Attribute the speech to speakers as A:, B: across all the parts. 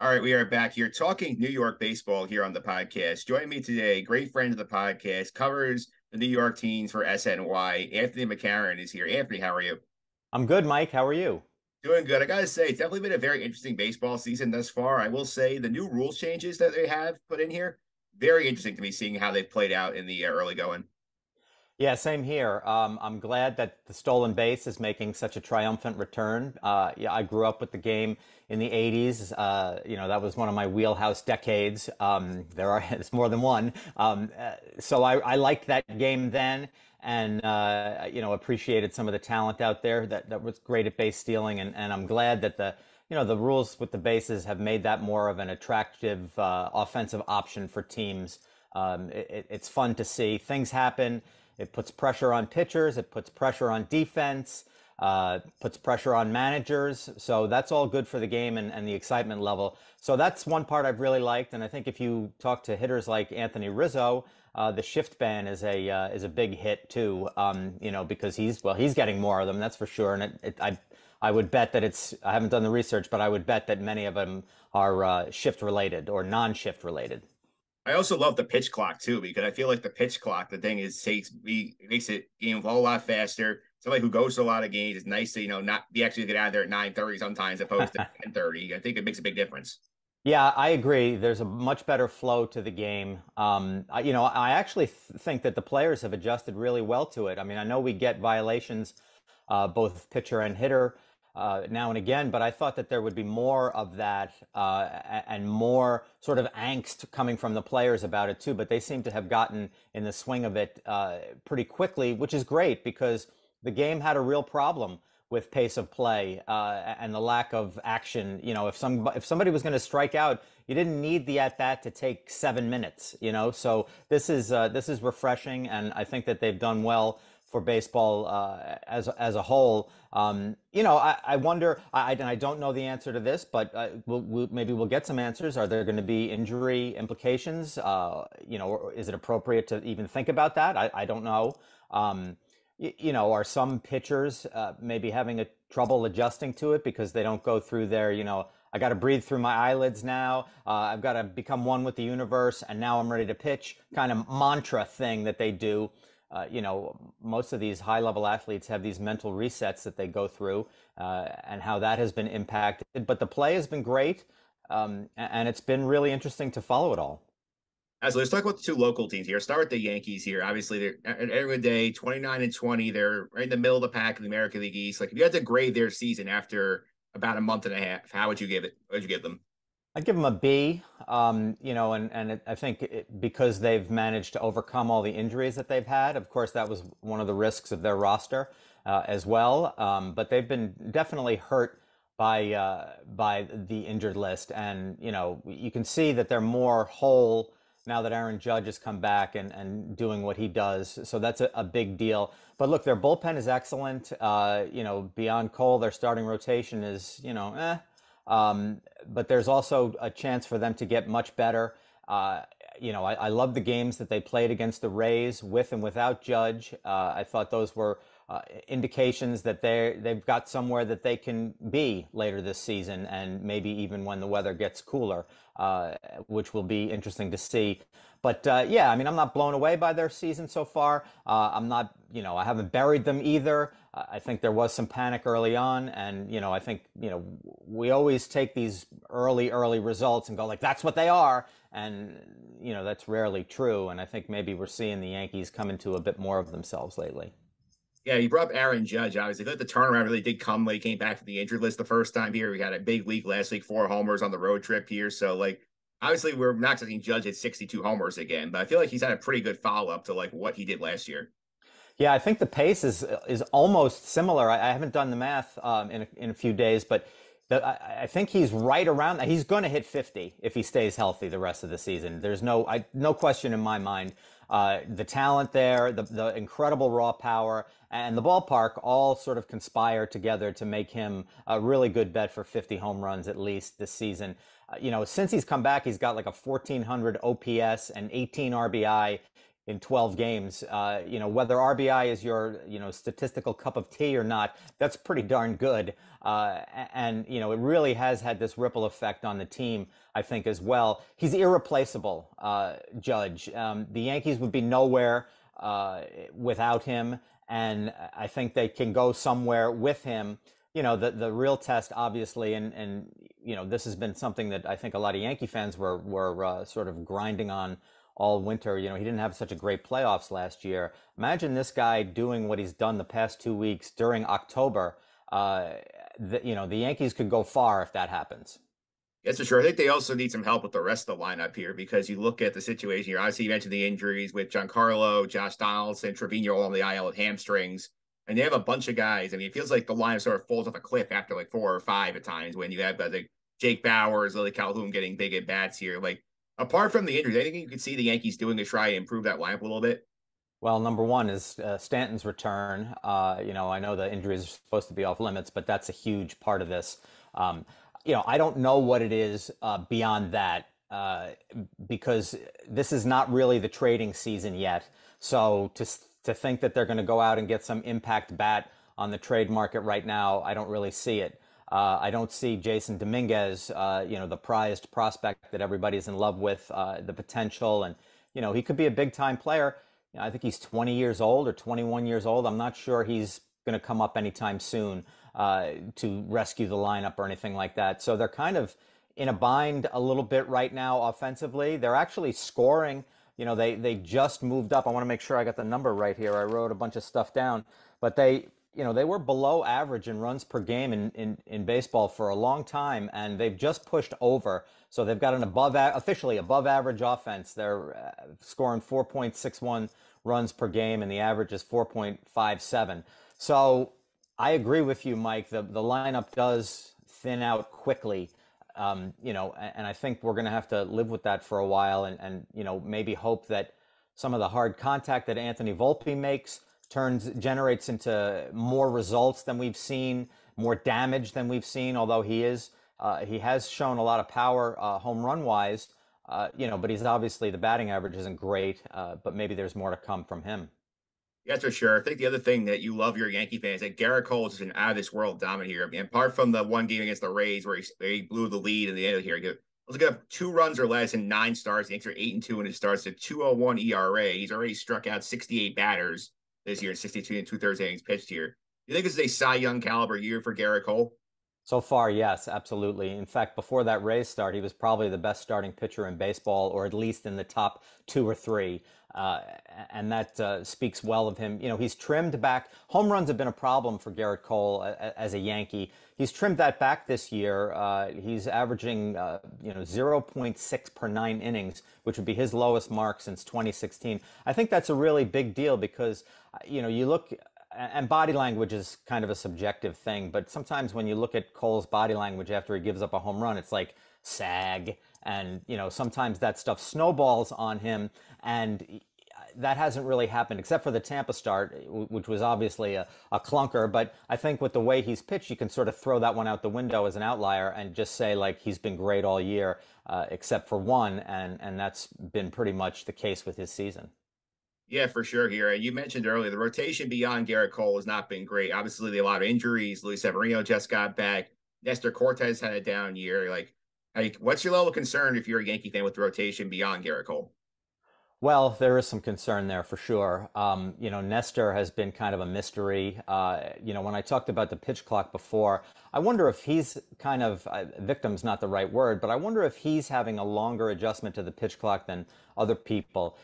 A: All right, we are back here talking New York baseball here on the podcast. Joining me today, great friend of the podcast, covers the New York teams for SNY. Anthony McCarron is here. Anthony, how are you?
B: I'm good, Mike. How are you?
A: Doing good. I gotta say, it's definitely been a very interesting baseball season thus far. I will say the new rules changes that they have put in here, very interesting to me seeing how they've played out in the early going.
B: Yeah, same here. I'm glad that the stolen base is making such a triumphant return. Yeah, I grew up with the game in the 80s. That was one of my wheelhouse decades. It's more than one. So I liked that game then and, appreciated some of the talent out there that was great at base stealing. And I'm glad that the rules with the bases have made that more of an attractive, offensive option for teams. It's fun to see. Things happen. It puts pressure on pitchers. It puts pressure on defense. Puts pressure on managers. So that's all good for the game and the excitement level. So that's one part I've really liked. And I think if you talk to hitters like Anthony Rizzo, the shift ban is a big hit too. Because he's getting more of them. That's for sure. And I would bet that I haven't done the research, but I would bet that many of them are shift related or non-shift related.
A: I also love the pitch clock too, because I feel like the pitch clock, the thing is, makes it game a whole lot faster. Somebody who goes to a lot of games, it's nice to not be actually get out of there at 9:30 sometimes, opposed to 10:30. I think it makes a big difference.
B: Yeah, I agree. There's a much better flow to the game. I actually think that the players have adjusted really well to it. I mean, I know we get violations, both pitcher and hitter, now and again, but I thought that there would be more of that and more sort of angst coming from the players about it too. But they seem to have gotten in the swing of it pretty quickly, which is great because the game had a real problem with pace of play and the lack of action. If somebody was going to strike out, you didn't need the at bat to take 7 minutes. So this is refreshing, and I think that they've done well for baseball as a whole. I wonder. And I don't know the answer to this, but maybe we'll get some answers. Are there going to be injury implications? Or is it appropriate to even think about that? I don't know. Are some pitchers maybe having a trouble adjusting to it because they don't go through their, I got to breathe through my eyelids now. I've got to become one with the universe, and now I'm ready to pitch kind of mantra thing that they do. Most of these high level athletes have these mental resets that they go through, and how that has been impacted. But the play has been great, and it's been really interesting to follow it all.
A: So let's talk about the two local teams here. Start with the Yankees here. Obviously, they're at every day 29-20. They're right in the middle of the pack in the American League East. Like, if you had to grade their season after about a month and a half, how would you give it? What would you give them?
B: I'd give them a B, I think because they've managed to overcome all the injuries that they've had. Of course, that was one of the risks of their roster as well. But they've been definitely hurt by the injured list, and you can see that they're more whole now that Aaron Judge has come back and doing what he does. So that's a big deal. But look, their bullpen is excellent. Beyond Cole, their starting rotation is but there's also a chance for them to get much better. I love the games that they played against the Rays with and without Judge. I thought those were indications that they've got somewhere that they can be later this season, and maybe even when the weather gets cooler, which will be interesting to see. But yeah, I mean, I'm not blown away by their season so far. I'm not, I haven't buried them either. I think there was some panic early on, and I think we always take these early results and go like that's what they are, and that's rarely true. And I think maybe we're seeing the Yankees come into a bit more of themselves lately.
A: Yeah, you brought up Aaron Judge. Obviously, I feel like the turnaround really did come when he came back from the injured list the first time here. We had a big week last week, 4 homers on the road trip here. So, like, obviously, we're not expecting Judge at 62 homers again, but I feel like he's had a pretty good follow up to like what he did last year.
B: Yeah, I think the pace is almost similar. I haven't done the math in a few days, but I think he's right around that. He's going to hit 50 if he stays healthy the rest of the season. There's no question in my mind. The talent there, the incredible raw power, and the ballpark all sort of conspire together to make him a really good bet for 50 home runs at least this season. Since he's come back, he's got like a 1400 OPS and 18 RBI in 12 games. Whether RBI is your, statistical cup of tea or not, that's pretty darn good. And it really has had this ripple effect on the team, I think, as well. He's irreplaceable, Judge. The Yankees would be nowhere without him, and I think they can go somewhere with him. The real test, obviously, and this has been something that I think a lot of Yankee fans were sort of grinding on all winter. He didn't have such a great playoffs last year. Imagine this guy doing what he's done the past 2 weeks during October. The Yankees could go far if that happens.
A: Yes, for sure. I think they also need some help with the rest of the lineup here because you look at the situation here. Obviously, you mentioned the injuries with Giancarlo, Josh Donaldson, Trevino all on the IL with hamstrings. And they have a bunch of guys. I mean, it feels like the lineup sort of falls off a cliff after like 4 or 5 at times when you have like Jake Bauers, Lily Calhoun getting big at bats here. Like, apart from the injuries, I think you could see the Yankees doing to try and improve that lineup a little bit.
B: Well, number one is Stanton's return. I know the injuries are supposed to be off limits, but that's a huge part of this. I don't know what it is beyond that because this is not really the trading season yet. So to think that they're going to go out and get some impact bat on the trade market right now, I don't really see it. I don't see Jason Dominguez, the prized prospect that everybody's in love with, the potential, and he could be a big time player. I think he's 20 years old or 21 years old. I'm not sure he's going to come up anytime soon to rescue the lineup or anything like that. So they're kind of in a bind a little bit right now offensively. They're actually scoring. They just moved up. I want to make sure I got the number right here. I wrote a bunch of stuff down, but they were below average in runs per game in baseball for a long time, and they've just pushed over. So they've got an officially above average offense. They're scoring 4.61 runs per game, and the average is 4.57. So I agree with you, Mike. The lineup does thin out quickly, and I think we're going to have to live with that for a while, and maybe hope that some of the hard contact that Anthony Volpe makes generates into more results than we've seen, more damage than we've seen. Although he has shown a lot of power home run wise, but he's obviously the batting average isn't great. But maybe there's more to come from him.
A: Yeah, for sure. I think the other thing that you love, your Yankee fans, that Gerrit Cole is just an out of this world dominant here. I mean, apart from the one game against the Rays where he blew the lead in the end of the year, let's look at 2 runs or less in 9 starts. The Yankees are 8-2 and it starts at 2.01 ERA. He's already struck out 68 batters this year in 62 and 2/3 innings pitched here. You think this is a Cy Young caliber year for Gerrit Cole?
B: So far, yes, absolutely. In fact, before that Rays start, he was probably the best starting pitcher in baseball, or at least in the top 2 or 3. And that speaks well of him. He's trimmed back. Home runs have been a problem for Gerrit Cole as a Yankee. He's trimmed that back this year. He's averaging, 0.6 per 9 innings, which would be his lowest mark since 2016. I think that's a really big deal because, you look, and body language is kind of a subjective thing, but sometimes when you look at Cole's body language after he gives up a home run, it's like sag, and sometimes that stuff snowballs on him, and that hasn't really happened except for the Tampa start, which was obviously a clunker. But I think with the way he's pitched, you can sort of throw that one out the window as an outlier and just say like he's been great all year, except for one, and that's been pretty much the case with his season.
A: Yeah, for sure here. And you mentioned earlier, the rotation beyond Gerrit Cole has not been great. Obviously, a lot of injuries. Luis Severino just got back. Nestor Cortez had a down year. Like, what's your level of concern if you're a Yankee fan with the rotation beyond Gerrit Cole?
B: Well, there is some concern there for sure. Nestor has been kind of a mystery. When I talked about the pitch clock before, I wonder if he's kind of, victim's not the right word, but I wonder if he's having a longer adjustment to the pitch clock than other people.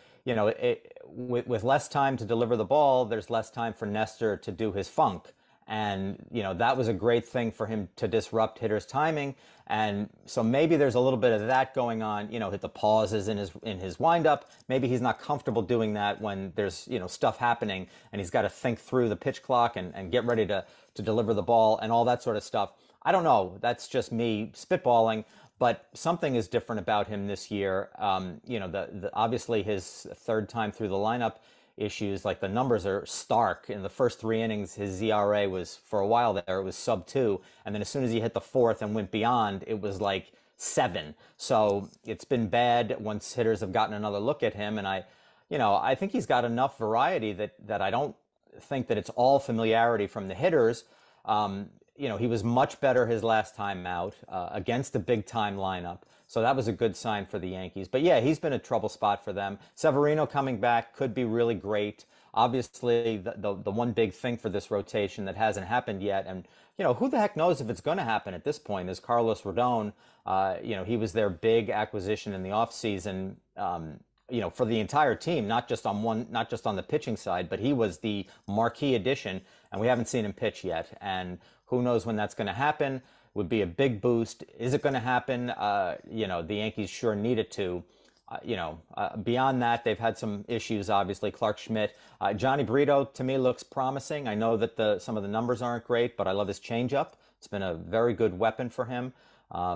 B: With less time to deliver the ball, there's less time for Nestor to do his funk. And, that was a great thing for him to disrupt hitters' timing. And so maybe there's a little bit of that going on, hit the pauses in his windup. Maybe he's not comfortable doing that when there's, stuff happening and he's got to think through the pitch clock and get ready to deliver the ball and all that sort of stuff. I don't know. That's just me spitballing. But something is different about him this year. Obviously his third time through the lineup issues, like the numbers are stark. In the first 3 innings, his ERA was, for a while there, it was sub 2. And then as soon as he hit the 4th and went beyond, it was like 7. So it's been bad once hitters have gotten another look at him. And I think he's got enough variety that I don't think that it's all familiarity from the hitters. He was much better his last time out against a big time lineup. So that was a good sign for the Yankees. But yeah, he's been a trouble spot for them. Severino coming back could be really great. Obviously, the one big thing for this rotation that hasn't happened yet, and who the heck knows if it's going to happen at this point, is Carlos Rodon. He was their big acquisition in the offseason. For the entire team, not just on the pitching side, but he was the marquee addition, and we haven't seen him pitch yet. And who knows when that's going to happen? Would be a big boost. Is it going to happen? The Yankees sure need it to. Beyond that, they've had some issues, obviously. Clark Schmidt. Johnny Brito, to me, looks promising. I know that some of the numbers aren't great, but I love his changeup. It's been a very good weapon for him.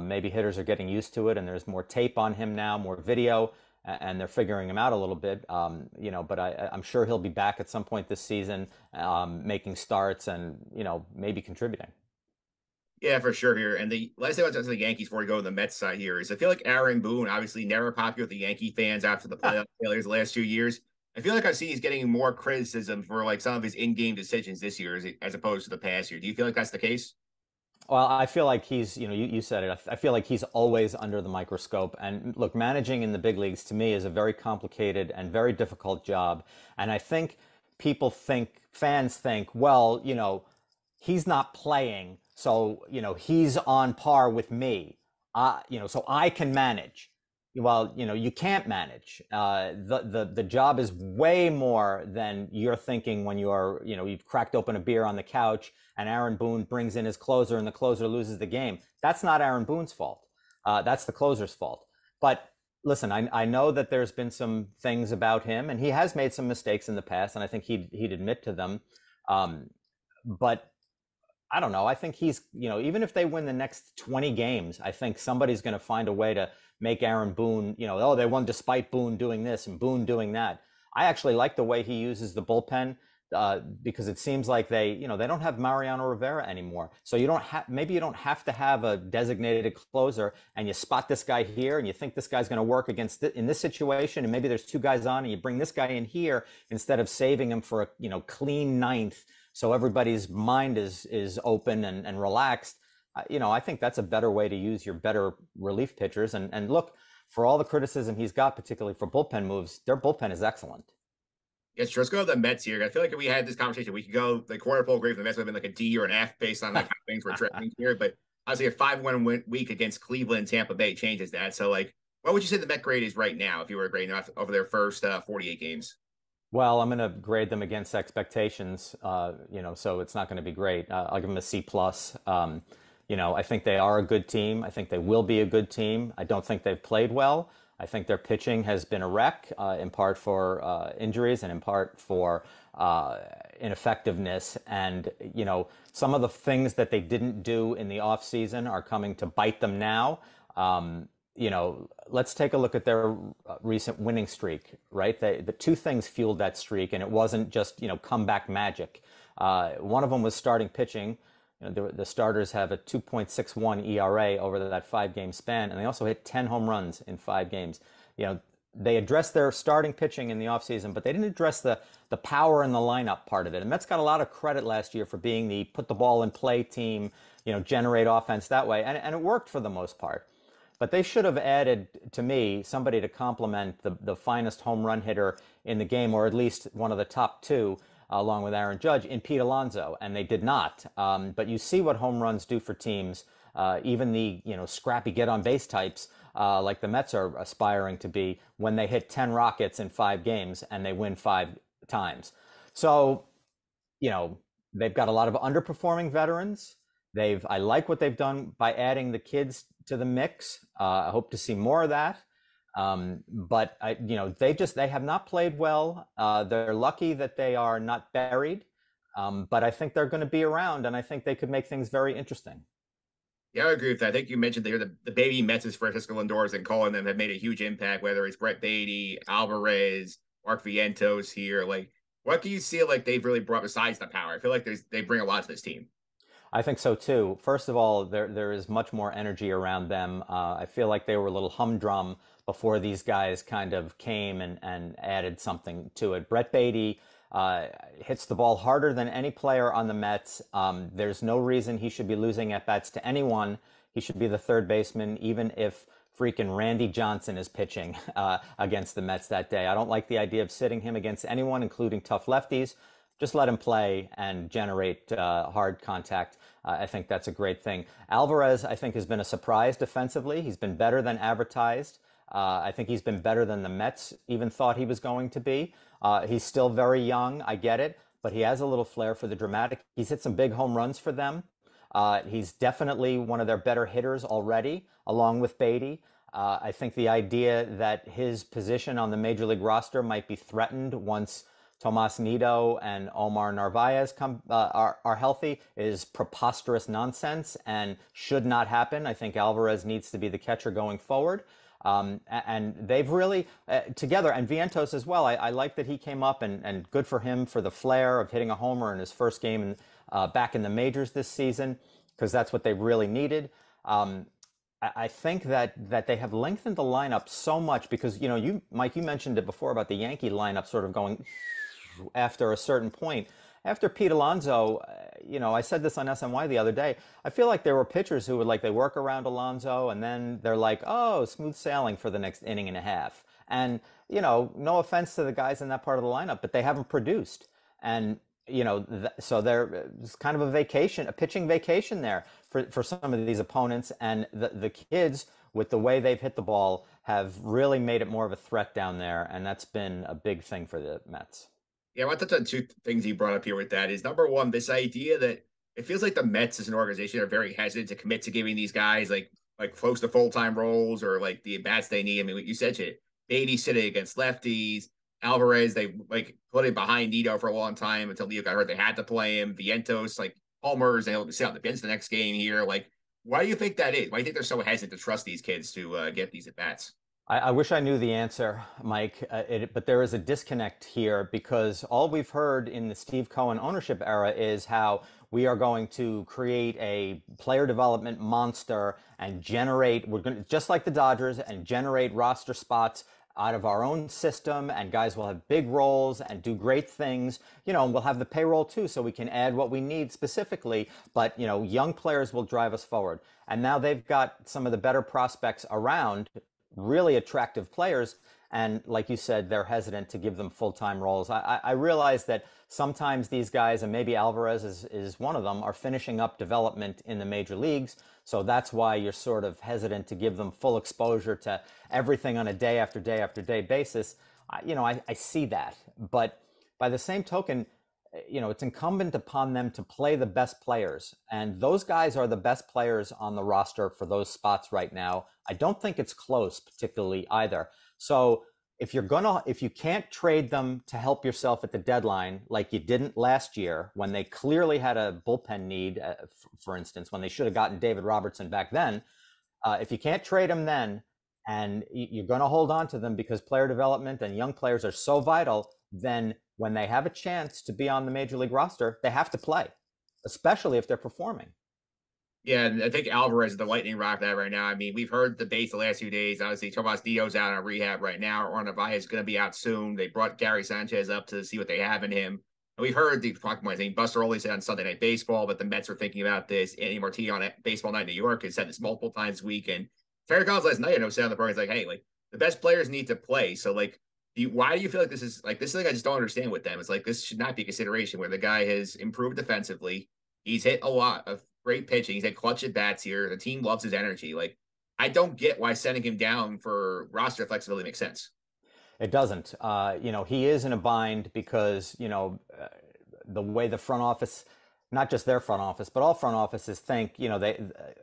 B: Maybe hitters are getting used to it, and there's more tape on him now, more video, and they're figuring him out a little bit. But I'm sure he'll be back at some point this season, making starts and, maybe contributing.
A: Yeah, for sure here. And the last thing I want to say to the Yankees before we go to the Mets side here is I feel like Aaron Boone, obviously never popular with the Yankee fans after the playoff failures the last 2 years. I feel like I've seen he's getting more criticism for like some of his in-game decisions this year as opposed to the past year. Do you feel like that's the case?
B: Well, I feel like he's, you said it. I feel like he's always under the microscope. And look, managing in the big leagues to me is a very complicated and very difficult job. And I think fans think, well, he's not playing, so he's on par with me. So I can manage. Well, you can't manage. The job is way more than you're thinking when you've cracked open a beer on the couch and Aaron Boone brings in his closer and the closer loses the game. That's not Aaron Boone's fault. That's the closer's fault. But listen, I know that there's been some things about him, and he has made some mistakes in the past, and I think he'd admit to them. But I don't know. I think he's, even if they win the next 20 games, I think somebody's going to find a way to make Aaron Boone, they won despite Boone doing this and Boone doing that. I actually like the way he uses the bullpen because it seems like they don't have Mariano Rivera anymore. So maybe you don't have to have a designated closer, and you spot this guy here and you think this guy's going to work in this situation, and maybe there's two guys on and you bring this guy in here instead of saving him for a clean ninth. So everybody's mind is open and relaxed. I think that's a better way to use your better relief pitchers. And look, for all the criticism he's got, particularly for bullpen moves, their bullpen is excellent.
A: Yes, sure. Let's go to the Mets here. I feel like if we had this conversation, we could go the quarter pole grade for the Mets would have been like a D or an F based on like how things were trending here. But obviously a 5-1 week against Cleveland, Tampa Bay changes that. So like, what would you say the Met grade is right now if you were grading off over their first 48 games?
B: Well, I'm going to grade them against expectations, so it's not going to be great. I'll give them a C plus. I think they are a good team. I think they will be a good team. I don't think they've played well. I think their pitching has been a wreck, in part for injuries and in part for ineffectiveness. And, some of the things that they didn't do in the offseason are coming to bite them now. Let's take a look at their recent winning streak, right? The two things fueled that streak, and it wasn't just, comeback magic. One of them was starting pitching. The starters have a 2.61 ERA over that 5-game span, and they also hit 10 home runs in 5 games. They addressed their starting pitching in the offseason, but they didn't address the power in the lineup part of it. And Mets got a lot of credit last year for being the put the ball in play team, generate offense that way, and it worked for the most part. But they should have added, to me, somebody to complement the finest home run hitter in the game, or at least one of the top two, along with Aaron Judge, in Pete Alonso, and they did not. But you see what home runs do for teams, even the scrappy get-on-base types, like the Mets are aspiring to be, when they hit 10 rockets in 5 games and they win 5 times. So, they've got a lot of underperforming veterans. I like what they've done by adding the kids to the mix. I hope to see more of that. But they have not played well. They're lucky that they are not buried. But I think they're going to be around, and I think they could make things very interesting.
A: Yeah, I agree with that. I think you mentioned they're the baby Mets as Francisco Lindor's and calling them have made a huge impact, whether it's Brett Beatty, Alvarez, Mark Vientos here. Like, what can you see like they've really brought besides the power? I feel like they bring a lot to this team.
B: I think so too. First of all, there is much more energy around them. I feel like they were a little humdrum before these guys kind of came and added something to it. Brett Baty hits the ball harder than any player on the Mets. There's no reason he should be losing at bats to anyone. He should be the third baseman, even if freaking Randy Johnson is pitching against the Mets that day. I don't like the idea of sitting him against anyone, including tough lefties. Just let him play and generate hard contact. I think that's a great thing. Alvarez, I think, has been a surprise defensively. He's been better than advertised. I think he's been better than the Mets even thought he was going to be. He's still very young, I get it, but he has a little flair for the dramatic. He's hit some big home runs for them. He's definitely one of their better hitters already, along with Beatty. I think the idea that his position on the Major League roster might be threatened once Tomas Nido and Omar Narvaez are healthy is preposterous nonsense and should not happen. I think Alvarez needs to be the catcher going forward. And they've really together, and Vientos as well. I like that he came up, and good for him for the flair of hitting a homer in his first game back in the majors this season, because that's what they really needed. I think that they have lengthened the lineup so much because, Mike, you mentioned it before about the Yankee lineup sort of going after a certain point. After Pete Alonso, I said this on SNY the other day, I feel like there were pitchers who would they work around Alonso and then they're like, oh, smooth sailing for the next inning and a half. And, no offense to the guys in that part of the lineup, but they haven't produced. And, so there's kind of a pitching vacation there for some of these opponents. And the kids, with the way they've hit the ball, have really made it more of a threat down there. And that's been a big thing for the Mets.
A: Yeah, I want to touch on two things you brought up here with that is number one, this idea that it feels like the Mets as an organization are very hesitant to commit to giving these guys like close to full-time roles or like the bats they need. I mean, what you said, Beatty sitting against lefties, Alvarez, they put it behind Nido for a long time until Nido got hurt. They had to play him. Vientos, homers, and he'll sit on the bench the next game here. Why do you think that is? Why do you think they're so hesitant to trust these kids to get these at-bats?
B: I wish I knew the answer, Mike, but there is a disconnect here because all we've heard in the Steve Cohen ownership era is how we are going to create a player development monster and we're going to, just like the Dodgers, and generate roster spots out of our own system, and guys will have big roles and do great things, and we'll have the payroll too, so we can add what we need specifically, but, young players will drive us forward. And now they've got some of the better prospects around, really attractive players. And like you said, they're hesitant to give them full-time roles. I realize that sometimes these guys, and maybe Alvarez is one of them, are finishing up development in the major leagues. So that's why you're sort of hesitant to give them full exposure to everything on a day after day after day basis. I see that. But by the same token, it's incumbent upon them to play the best players. And those guys are the best players on the roster for those spots right now. I don't think it's close particularly either. So if you can't trade them to help yourself at the deadline, like you didn't last year when they clearly had a bullpen need, for instance, when they should have gotten David Robertson back then, if you can't trade them then, and you're going to hold on to them because player development and young players are so vital, then when they have a chance to be on the major league roster, they have to play, especially if they're performing.
A: Yeah, and I think Alvarez is the lightning rod of that right now. I mean, we've heard debates the last few days. Obviously, Tomas Nido's out on rehab right now. Or Narvaez is going to be out soon. They brought Gary Sanchez up to see what they have in him. And we've heard the talking points. I mean, Buster Olney said on Sunday Night Baseball, but the Mets are thinking about this. Andy Marti on Baseball Night in New York has said this multiple times a week. And Terry Collins last night, I know, said on the program, he's like, hey, the best players need to play. So, why do you feel like this is this thing I just don't understand with them? It's this should not be a consideration where the guy has improved defensively. He's hit a lot of great pitching. He's had clutch at bats here. The team loves his energy. I don't get why sending him down for roster flexibility makes sense.
B: It doesn't. He is in a bind because, the way the front office, not just their front office, but all front offices think,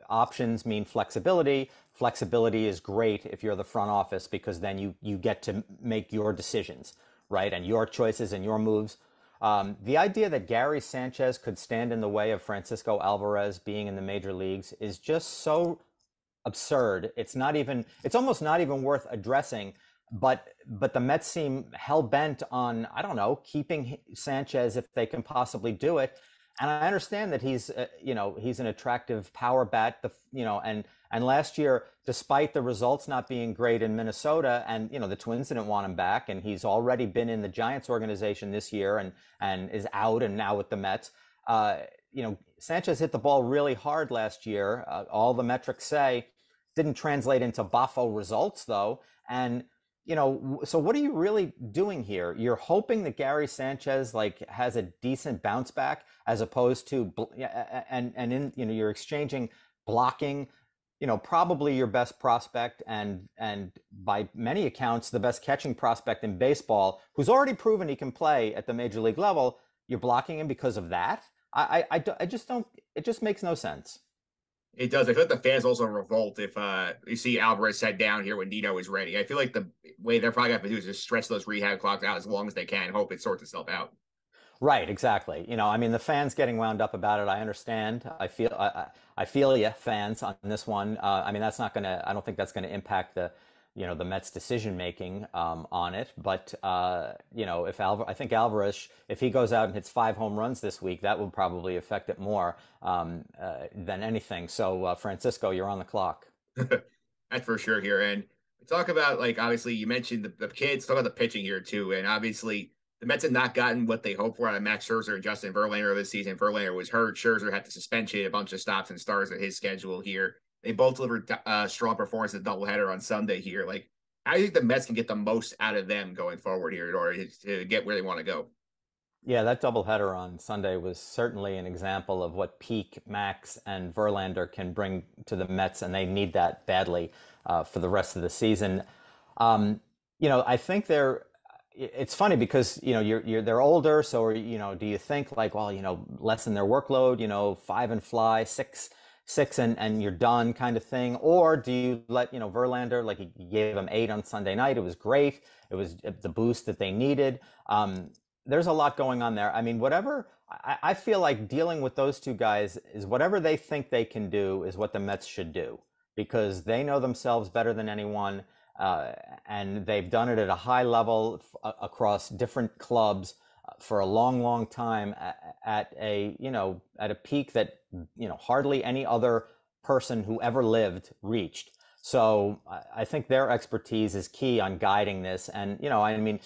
B: options mean flexibility. Flexibility is great if you're the front office because then you get to make your decisions, right? And your choices and your moves. The idea that Gary Sanchez could stand in the way of Francisco Alvarez being in the major leagues is just so absurd. It's almost not even worth addressing, but the Mets seem hell bent on, I don't know, keeping Sanchez if they can possibly do it. And I understand that he's, he's an attractive power bat. And last year, despite the results not being great in Minnesota, and the Twins didn't want him back, and he's already been in the Giants organization this year, and is out, and now with the Mets. Sanchez hit the ball really hard last year. All the metrics say didn't translate into Bafo results though, and so what are you really doing here? You're hoping that Gary Sanchez has a decent bounce back, as opposed to you're exchanging blocking, probably your best prospect, and by many accounts the best catching prospect in baseball, who's already proven he can play at the major league level. You're blocking him because of that. I just don't. It just makes no sense.
A: It does. I feel like the fans also revolt if you see Alvarez head down here when Nino is ready. I feel like the way they're probably going to do is just stretch those rehab clocks out as long as they can, hope it sorts itself out.
B: Right, exactly. I mean, the fans getting wound up about it, I understand. I feel you, fans, on this one. I mean, that's not gonna. I don't think that's gonna impact the Mets' decision making on it. But I think Alvarez, if he goes out and hits 5 home runs this week, that will probably affect it more than anything. So, Francisco, you're on the clock.
A: That's for sure here. And talk about, obviously you mentioned the kids, talk about the pitching here too. And obviously the Mets had not gotten what they hoped for out of Max Scherzer and Justin Verlander this season. Verlander was hurt. Scherzer had to suspension, a bunch of stops and starts at his schedule here. They both delivered strong performance in the doubleheader on Sunday here. How do you think the Mets can get the most out of them going forward here in order to get where they want to go?
B: Yeah, that doubleheader on Sunday was certainly an example of what peak Max and Verlander can bring to the Mets, and they need that badly for the rest of the season. I think it's funny because they're older, so do you think lessen their workload, 5 and fly, six and you're done kind of thing, or do you let Verlander, he gave him 8 on Sunday night? It was great. It was the boost that they needed. There's a lot going on there. I mean, I feel like dealing with those two guys is whatever they think they can do is what the Mets should do, because they know themselves better than anyone. And they've done it at a high level across different clubs for a long, long time at a peak that, hardly any other person who ever lived reached. So I think their expertise is key on guiding this. And, I mean,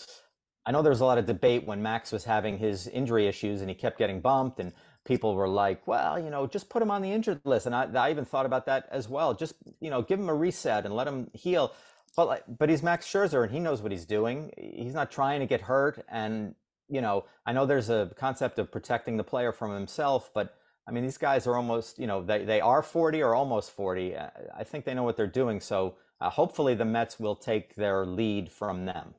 B: I know there was a lot of debate when Max was having his injury issues and he kept getting bumped, and people were like, well, just put him on the injured list. And I even thought about that as well. Just, give him a reset and let him heal. But he's Max Scherzer and he knows what he's doing. He's not trying to get hurt. And, I know there's a concept of protecting the player from himself, but I mean, these guys are almost, they are 40 or almost 40. I think they know what they're doing. So hopefully the Mets will take their lead from them.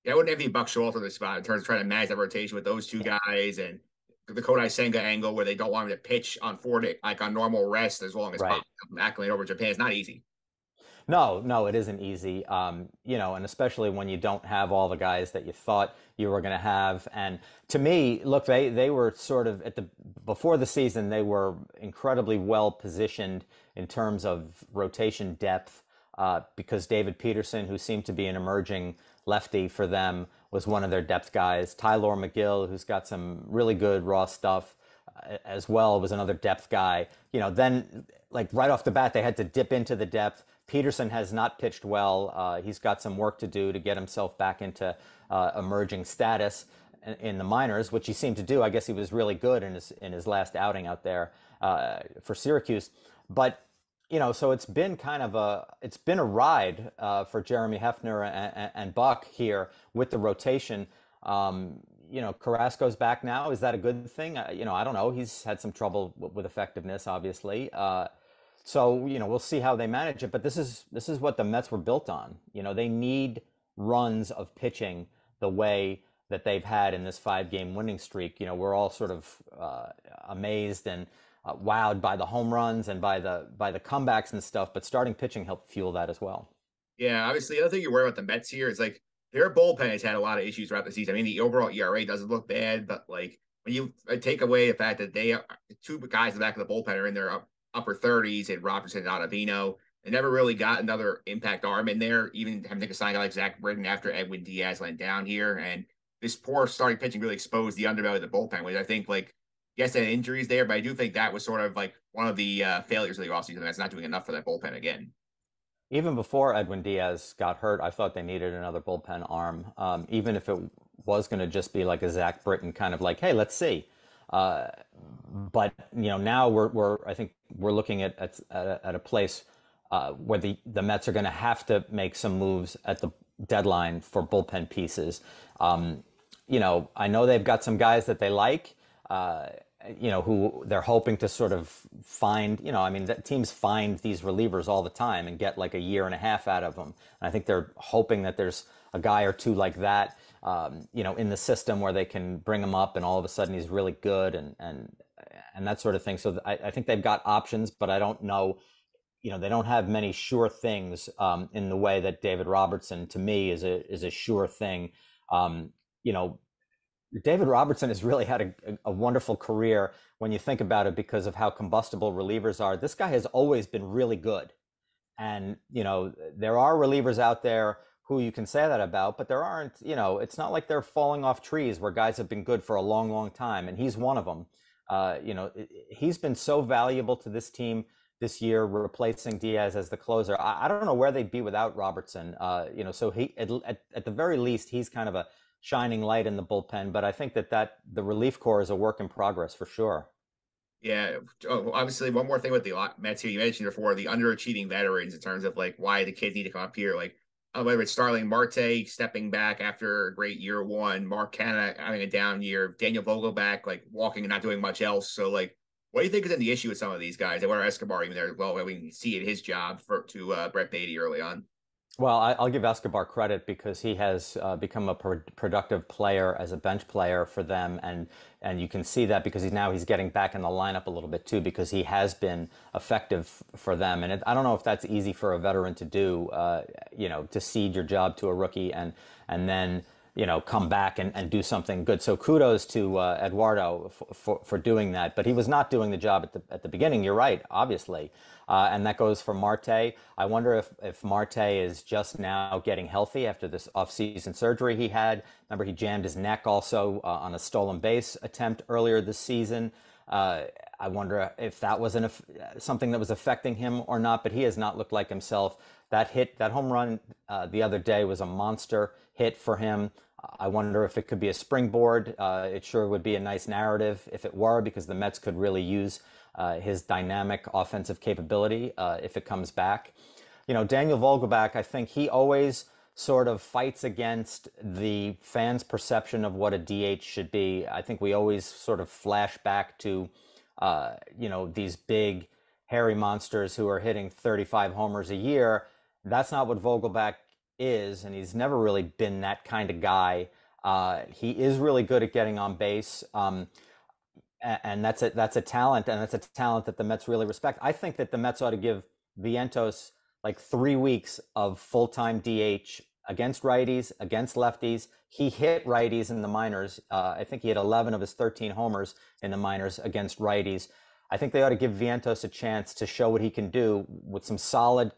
A: Yeah, I wouldn't envy Buck Showalter on this spot in terms of trying to manage that rotation with those two guys, and the Kodai Senga angle where they don't want him to pitch on 40, on normal rest as long as
B: Right.
A: possible. Accolade over Japan is not easy.
B: No, it isn't easy. And especially when you don't have all the guys that you thought you were going to have. And to me, look, they were sort of before the season, they were incredibly well positioned in terms of rotation depth, because David Peterson, who seemed to be an emerging lefty for them, was one of their depth guys. Tylor McGill, who's got some really good raw stuff as well, was another depth guy. Then right off the bat, they had to dip into the depth. Peterson has not pitched well. He's got some work to do to get himself back into emerging status in the minors, which he seemed to do. I guess he was really good in his last outing out there for Syracuse. But so it's been a ride for Jeremy Hefner and Buck here with the rotation. Carrasco's back now. Is that a good thing? I don't know. He's had some trouble with effectiveness, obviously. So we'll see how they manage it. But this is what the Mets were built on. They need runs of pitching the way that they've had in this 5-game winning streak. We're all sort of amazed and wowed by the home runs and by the comebacks and stuff. But starting pitching helped fuel that as well.
A: Yeah, obviously, the other thing you're worried about the Mets here is their bullpen has had a lot of issues throughout the season. I mean, the overall ERA doesn't look bad, but when you take away the fact that they are 2 guys in the back of the bullpen are in their upper 30s, and Robertson and Ottavino, they never really got another impact arm in there, even having to take a sign like Zach Britton after Edwin Diaz went down here. And this poor starting pitching really exposed the underbelly of the bullpen, which I think Yes, and injuries there, but I do think that was sort of like one of the failures of the offseason. That's not doing enough for that bullpen again.
B: Even before Edwin Diaz got hurt, I thought they needed another bullpen arm, even if it was going to just be like a Zach Britton kind of like, hey, let's see. Uh, but now we're I think we're looking at a place where the Mets are going to have to make some moves at the deadline for bullpen pieces. I know they've got some guys that they like. Who they're hoping to sort of find, I mean, teams find these relievers all the time and get like a year and a half out of them. And I think they're hoping that there's a guy or two like that, in the system where they can bring him up and all of a sudden he's really good and that sort of thing. So I think they've got options, but I don't know, they don't have many sure things in the way that David Robertson, to me, is a sure thing. Um, you know, David Robertson has really had a wonderful career when you think about it because of how combustible relievers are. This guy has always been really good. And, there are relievers out there who you can say that about, but there aren't, it's not like they're falling off trees where guys have been good for a long, long time. And he's one of them. He's been so valuable to this team this year, replacing Diaz as the closer. I don't know where they'd be without Robertson. So he, at the very least, he's kind of a shining light in the bullpen, but I think that the relief corps is a work in progress for sure.
A: Yeah. Oh, obviously, one more thing with the Mets here. You mentioned before the underachieving veterans in terms of like why the kids need to come up here. Like, whether it's Starling Marte stepping back after a great year one, Mark Canna having a down year, Daniel Vogelback like walking and not doing much else. So, like, what do you think is in the issue with some of these guys? And what are Escobar even there? Well, we can see it his job to Brett Beatty early on.
B: Well, I'll give Escobar credit because he has become a productive player as a bench player for them, and you can see that because he's getting back in the lineup a little bit too because he has been effective for them. And I don't know if that's easy for a veteran to do, to cede your job to a rookie and then come back and do something good. So kudos to Eduardo for doing that. But he was not doing the job at the beginning. You're right, obviously. And that goes for Marte. I wonder if Marte is just now getting healthy after this offseason surgery he had. Remember, he jammed his neck also on a stolen base attempt earlier this season. I wonder if that was something that was affecting him or not, but he has not looked like himself. That home run the other day was a monster hit for him. I wonder if it could be a springboard. It sure would be a nice narrative if it were, because the Mets could really use his dynamic offensive capability if it comes back. Daniel Vogelback, I think he always sort of fights against the fans' perception of what a DH should be. I think we always sort of flash back to, these big, hairy monsters who are hitting 35 homers a year. That's not what Vogelback is, and he's never really been that kind of guy. He is really good at getting on base, and that's a talent, and that's a talent that the Mets really respect. I think that the Mets ought to give Vientos like 3 weeks of full-time DH against righties, against lefties. He hit righties in the minors. I think he had 11 of his 13 homers in the minors against righties. I think they ought to give Vientos a chance to show what he can do with some solid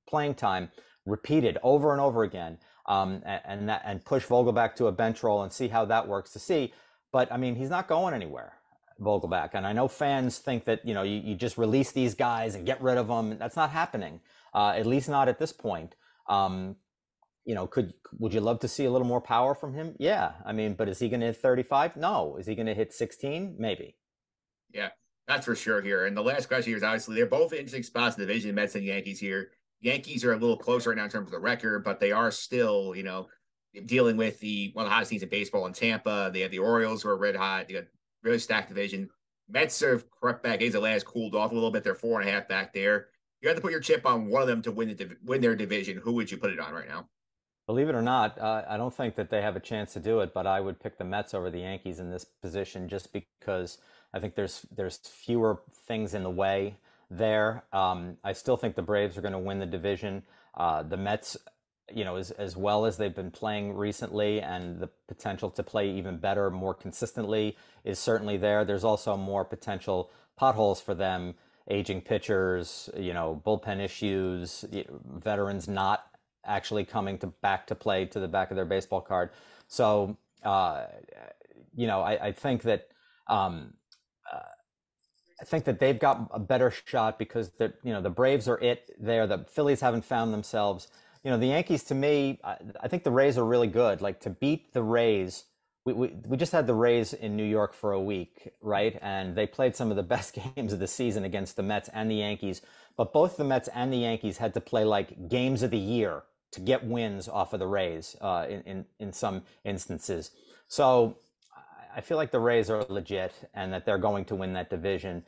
B: playing time, repeated over and over again, and push Vogelback to a bench role and see how that works to see. But I mean, he's not going anywhere, Vogelback. And I know fans think that, you just release these guys and get rid of them. That's not happening, at least not at this point. Would you love to see a little more power from him? Yeah. I mean, but is he going to hit 35? No. Is he going to hit 16? Maybe.
A: Yeah, that's for sure here. And the last question here is obviously they're both in interesting spots in the division, Mets and Yankees here. Yankees are a little closer right now in terms of the record, but they are still, dealing with one of the hottest teams in baseball in Tampa. They have the Orioles who are red hot. They got really stacked division. Mets have crept back. Atlanta has cooled off a little bit. They're 4.5 back there. You have to put your chip on one of them to win their division. Who would you put it on right now?
B: Believe it or not, I don't think that they have a chance to do it, but I would pick the Mets over the Yankees in this position just because I think there's fewer things in the way there. I still think the Braves are going to win the division. The Mets, as well as they've been playing recently, and the potential to play even better, more consistently is certainly there. There's also more potential potholes for them, aging pitchers, bullpen issues, veterans not actually coming back to play to the back of their baseball card. So, I think that I think that they've got a better shot because the Braves are it there. The Phillies haven't found themselves. The Yankees, to me, I think the Rays are really good. Like, to beat the Rays, we just had the Rays in New York for a week, right? And they played some of the best games of the season against the Mets and the Yankees. But both the Mets and the Yankees had to play like games of the year to get wins off of the Rays in some instances. So I feel like the Rays are legit and that they're going to win that division.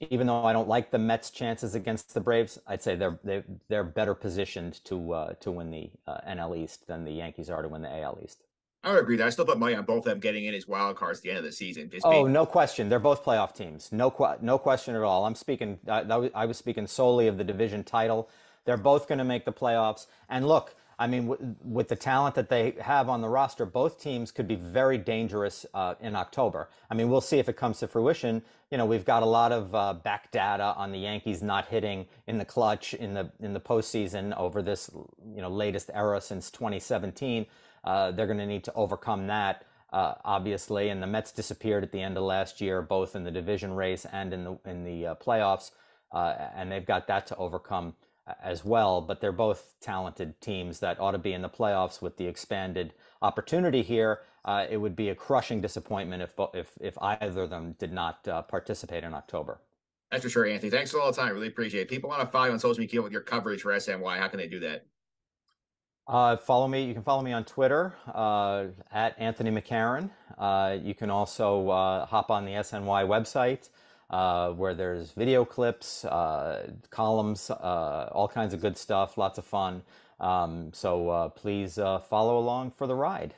B: Even though I don't like the Mets' chances against the Braves, I'd say they're better positioned to win the NL East than the Yankees are to win the AL East.
A: I would agree that I still put money on both of them getting in as wild cards at the end of the season. Just
B: Oh,
A: being
B: no question. They're both playoff teams. No question at all. I'm speaking. I was speaking solely of the division title. They're both going to make the playoffs. And look, I mean, with the talent that they have on the roster, both teams could be very dangerous in October. I mean, we'll see if it comes to fruition. We've got a lot of back data on the Yankees not hitting in the clutch in the postseason over this latest era since 2017. They're going to need to overcome that, obviously. And the Mets disappeared at the end of last year, both in the division race and in the playoffs, and they've got that to overcome as well. But they're both talented teams that ought to be in the playoffs with the expanded opportunity here. It would be a crushing disappointment if either of them did not participate in October.
A: that's for sure, Anthony. Thanks for all the time. Really appreciate it. People want to follow you on social media with your coverage for SNY. How can they do that?
B: Follow me. You can follow me on Twitter at Anthony McCarron. You can also hop on the SNY website where there's video clips, columns, all kinds of good stuff, lots of fun. So please follow along for the ride.